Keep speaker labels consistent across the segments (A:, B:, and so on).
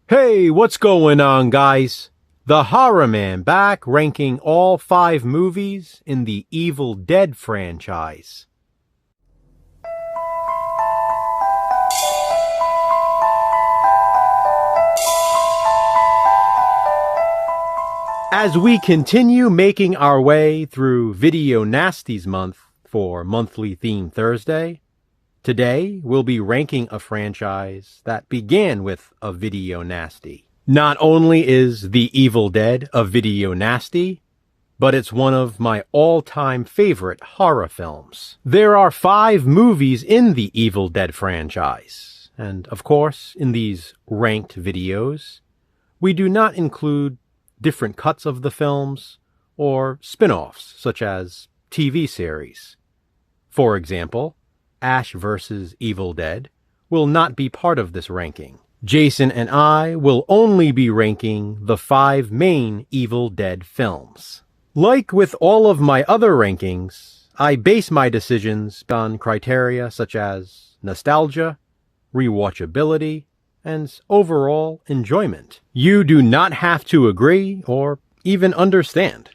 A: Hey, what's going on, guys? The Horror Man back, ranking all 5 movies in the Evil Dead franchise. As we continue making our way through Video Nasties Month for Monthly Theme Thursday, today we'll be ranking a franchise that began with a video nasty. Not only is The Evil Dead a video nasty, but it's one of my all-time favorite horror films. There are 5 movies in the Evil Dead franchise, and of course, in these ranked videos, we do not include different cuts of the films or spin-offs such as TV series. For example, Ash vs. Evil Dead will not be part of this ranking. Jason and I will only be ranking the 5 main Evil Dead films. Like with all of my other rankings, I base my decisions on criteria such as nostalgia, rewatchability, and overall enjoyment. You do not have to agree or even understand.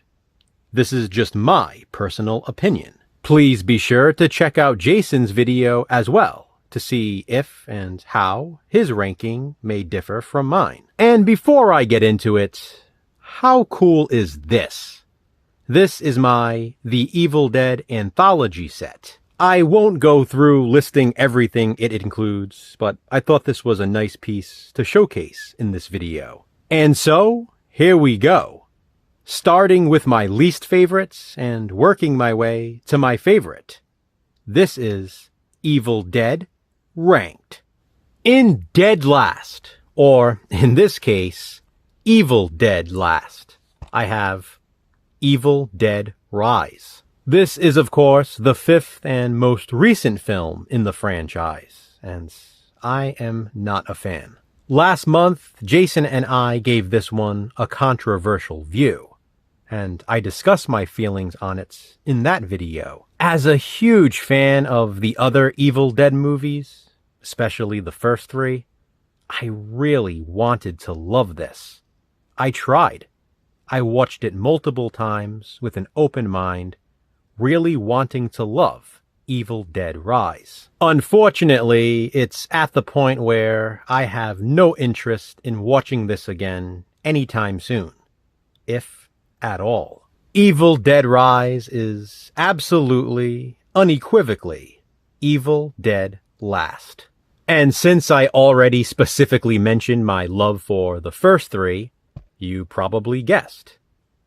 A: This is just my personal opinion. Please be sure to check out Jason's video as well to see if and how his ranking may differ from mine. And before I get into it, how cool is this? This is my The Evil Dead anthology set. I won't go through listing everything it includes, but I thought this was a nice piece to showcase in this video. And so, here we go. Starting with my least favorites and working my way to my favorite. This is Evil Dead Ranked. In dead last, or in this case, Evil Dead Last, I have Evil Dead Rise. This is, of course, the 5th and most recent film in the franchise, and I am not a fan. Last month, Jason and I gave this one a controversial view, and I discussed my feelings on it in that video. As a huge fan of the other Evil Dead movies, especially the first 3, I really wanted to love this. I tried. I watched it multiple times with an open mind, really wanting to love Evil Dead Rise. Unfortunately, it's at the point where I have no interest in watching this again anytime soon, if at all. Evil Dead Rise is absolutely, unequivocally, Evil Dead Last. And since I already specifically mentioned my love for the first 3, you probably guessed.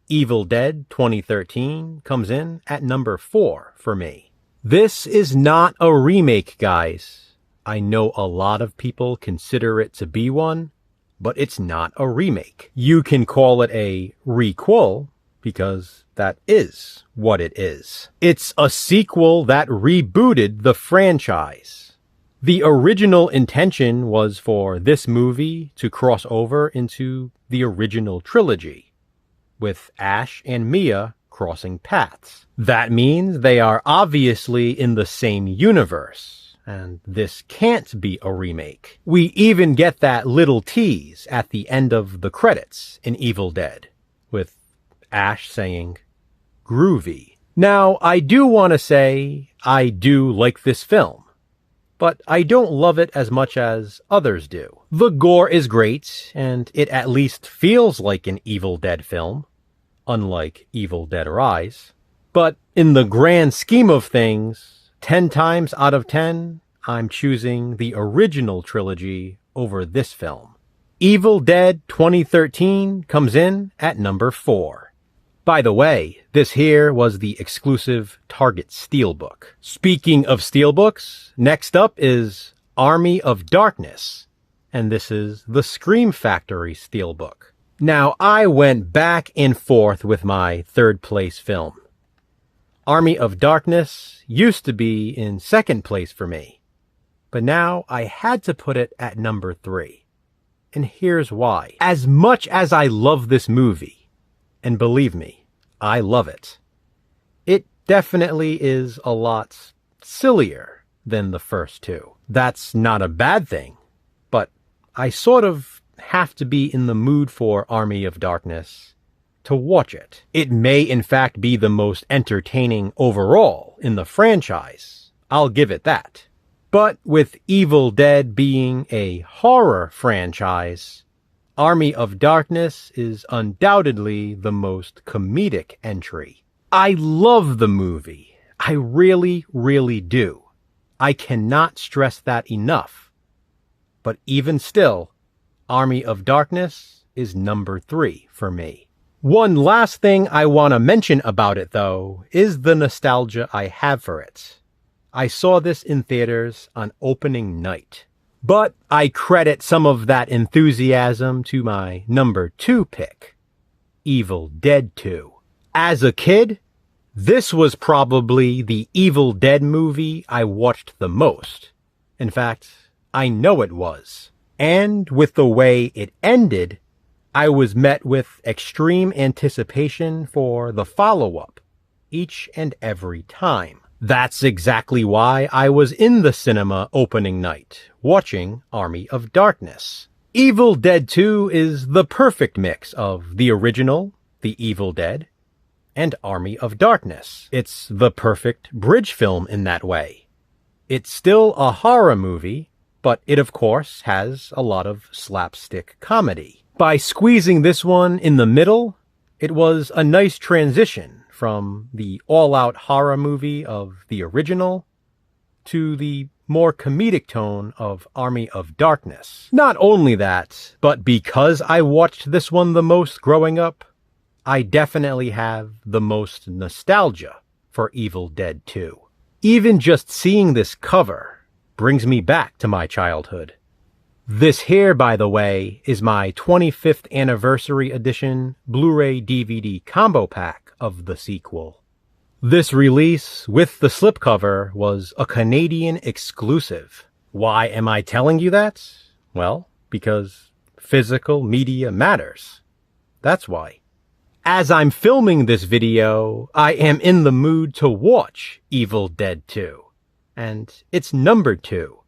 A: Evil Dead 2013 comes in at number 4 for me. This is not a remake, guys. I know a lot of people consider it to be one, but it's not a remake. You can call it a requel, because that is what it is. It's a sequel that rebooted the franchise. The original intention was for this movie to cross over into the original trilogy, with Ash and Mia crossing paths. That means they are obviously in the same universe, and this can't be a remake. We even get that little tease at the end of the credits in Evil Dead, with Ash saying, "Groovy." Now, I do want to say I do like this film, but I don't love it as much as others do. The gore is great, and it at least feels like an Evil Dead film, unlike Evil Dead Rise. But in the grand scheme of things, 10 times out of 10, I'm choosing the original trilogy over this film. Evil Dead 2013 comes in at number 4. By the way, this here was the exclusive Target Steelbook. Speaking of Steelbooks, next up is Army of Darkness, and this is the Scream Factory Steelbook. Now, I went back and forth with my 3rd place film. Army of Darkness used to be in 2nd place for me, but now I had to put it at number 3. And here's why. As much as I love this movie, and believe me, I love it, it definitely is a lot sillier than the first 2. That's not a bad thing, but I sort of have to be in the mood for Army of Darkness to watch it. It may in fact be the most entertaining overall in the franchise. I'll give it that. But with Evil Dead being a horror franchise, Army of Darkness is undoubtedly the most comedic entry. I love the movie. I really, really do. I cannot stress that enough. But even still, Army of Darkness is number 3 for me. One last thing I want to mention about it, though, is the nostalgia I have for it. I saw this in theaters on opening night. But I credit some of that enthusiasm to my number 2 pick, Evil Dead 2. As a kid, this was probably the Evil Dead movie I watched the most. In fact, I know it was. And with the way it ended, I was met with extreme anticipation for the follow-up each and every time. That's exactly why I was in the cinema opening night, watching Army of Darkness. Evil Dead 2 is the perfect mix of the original, The Evil Dead, and Army of Darkness. It's the perfect bridge film in that way. It's still a horror movie, but it of course has a lot of slapstick comedy. By squeezing this one in the middle, it was a nice transition from the all-out horror movie of the original to the more comedic tone of Army of Darkness. Not only that, but because I watched this one the most growing up, I definitely have the most nostalgia for Evil Dead 2. Even just seeing this cover brings me back to my childhood. This here, by the way, is my 25th anniversary edition Blu-ray DVD combo pack of the sequel. This release with the slipcover was a Canadian exclusive. Why am I telling you that? Well, because physical media matters. That's why. As I'm filming this video, I am in the mood to watch Evil Dead 2, and it's number 2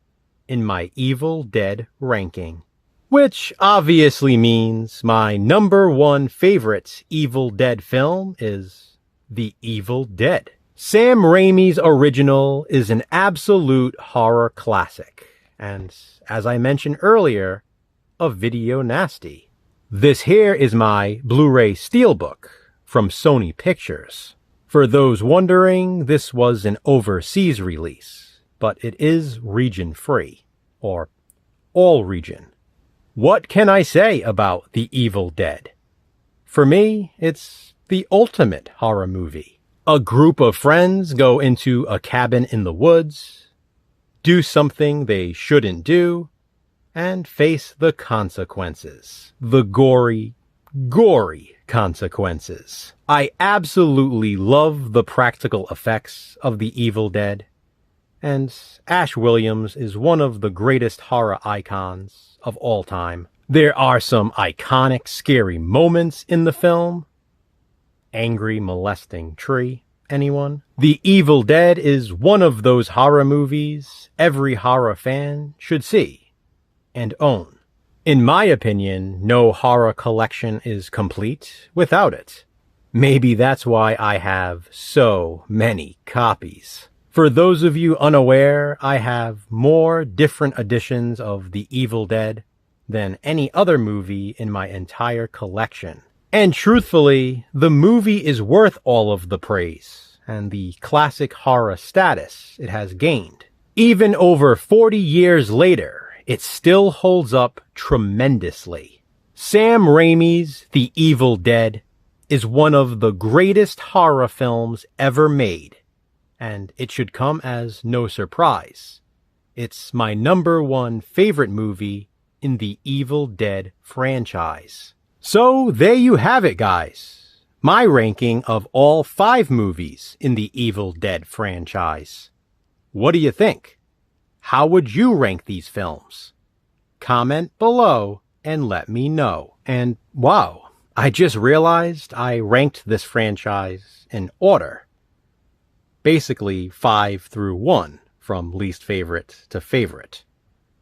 A: in my Evil Dead ranking. Which obviously means my number 1 favorite Evil Dead film is The Evil Dead. Sam Raimi's original is an absolute horror classic, and as I mentioned earlier, a video nasty. This here is my Blu-ray Steelbook from Sony Pictures. For those wondering, this was an overseas release, but it is region-free, or all region. What can I say about The Evil Dead? For me, it's the ultimate horror movie. A group of friends go into a cabin in the woods, do something they shouldn't do, and face the consequences. The gory consequences. I absolutely love the practical effects of The Evil Dead, and Ash Williams is one of the greatest horror icons of all time. There are some iconic, scary moments in the film. Angry, molesting tree. Anyone? The Evil Dead is one of those horror movies every horror fan should see and own. In my opinion, no horror collection is complete without it. Maybe that's why I have so many copies. For those of you unaware, I have more different editions of The Evil Dead than any other movie in my entire collection. And truthfully, the movie is worth all of the praise and the classic horror status it has gained. Even over 40 years later, it still holds up tremendously. Sam Raimi's The Evil Dead is one of the greatest horror films ever made, and it should come as no surprise. It's my number 1 favorite movie in the Evil Dead franchise. So there you have it, guys. My ranking of all 5 movies in the Evil Dead franchise. What do you think? How would you rank these films? Comment below and let me know. And wow, I just realized I ranked this franchise in order. Basically 5 through 1, from least favorite to favorite.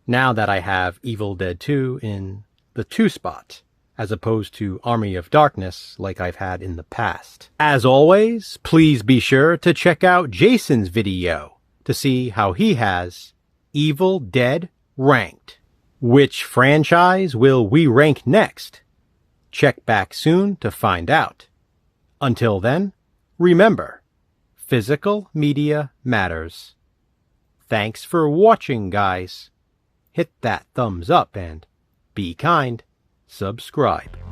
A: Now that I have Evil Dead 2 in the 2 spot, as opposed to Army of Darkness like I've had in the past. As always, please be sure to check out Jason's video to see how he has Evil Dead ranked. Which franchise will we rank next? Check back soon to find out. Until then, remember, physical media matters. Thanks for watching, guys. Hit that thumbs up and be kind. Subscribe.